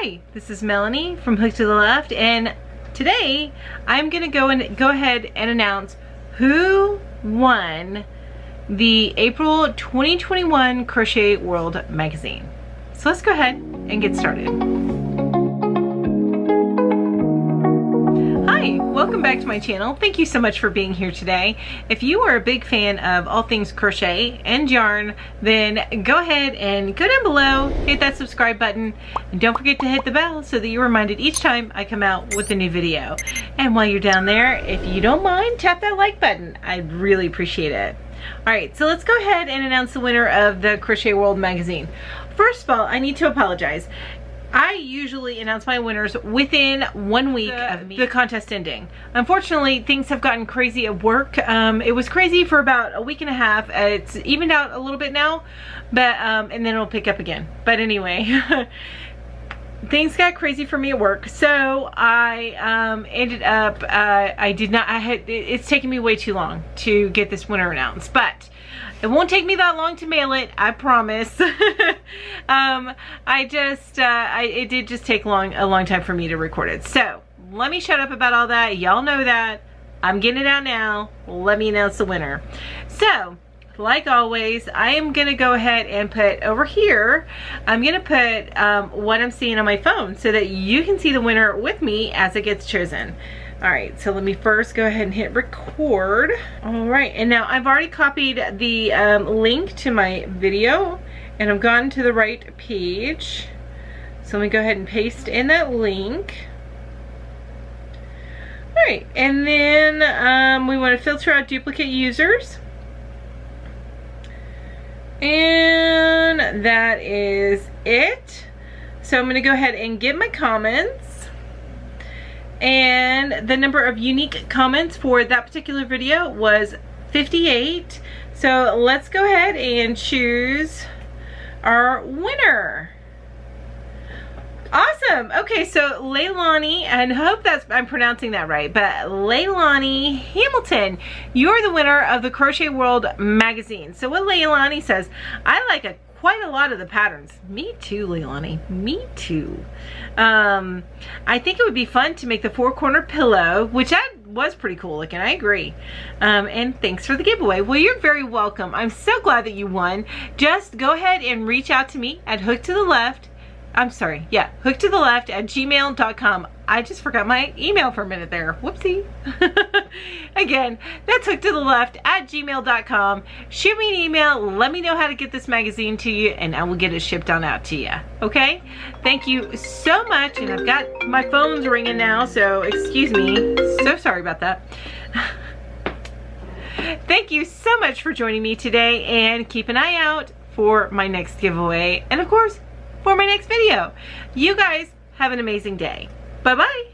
Hi, this is Melanie from Hook to the Left, and today I'm gonna go ahead and announce who won the April 2021 Crochet World magazine. So let's go ahead and get started. Hi, welcome back to my channel. Thank you so much for being here today. If you are a big fan of all things crochet and yarn, then go ahead and go down below, hit that subscribe button, and don't forget to hit the bell so that you're reminded each time I come out with a new video. And while you're down there, if you don't mind, tap that like button. I'd really appreciate it. Alright, so let's go ahead and announce the winner of the Crochet World magazine. First of all, I need to apologize. I usually announce my winners within 1 week of the contest ending. Unfortunately, things have gotten crazy at work. It was crazy for about a week and a half. It's evened out a little bit now, but and then it'll pick up again. But anyway, things got crazy for me at work, so I ended up it's taken me way too long to get this winner announced, but it won't take me that long to mail it, I promise. It did just take a long time for me to record it. So let me shut up about all that. Y'all know that. I'm getting it out now. Let me announce the winner. So, like always, I am gonna go ahead and put over here, I'm gonna put what I'm seeing on my phone so that you can see the winner with me as it gets chosen. Alright, so let me first go ahead and hit record. Alright, and now I've already copied the link to my video, and I've gone to the right page. So let me go ahead and paste in that link. Alright, and then we want to filter out duplicate users. And that is it. So I'm going to go ahead and get my comments. And the number of unique comments for that particular video was 58. So let's go ahead and choose our winner. Awesome. Okay, so Leilani, and I hope I'm pronouncing that right, but Leilani Hamilton, you're the winner of the Crochet World magazine. So what Leilani says, I like quite a lot of the patterns. Me too, Leilani. Me too. I think it would be fun to make the 4-corner pillow, which that was pretty cool looking. I agree. And thanks for the giveaway. Well, you're very welcome. I'm so glad that you won. Just go ahead and reach out to me at hooktotheleft@gmail.com. I just forgot my email for a minute there. Whoopsie. Again, that's hooktotheleft@gmail.com. Shoot me an email. Let me know how to get this magazine to you, and I will get it shipped on out to you. Okay? Thank you so much. And I've got my phone's ringing now, so excuse me. So sorry about that. Thank you so much for joining me today, and keep an eye out for my next giveaway, and of course, for my next video. You guys have an amazing day. Bye-bye.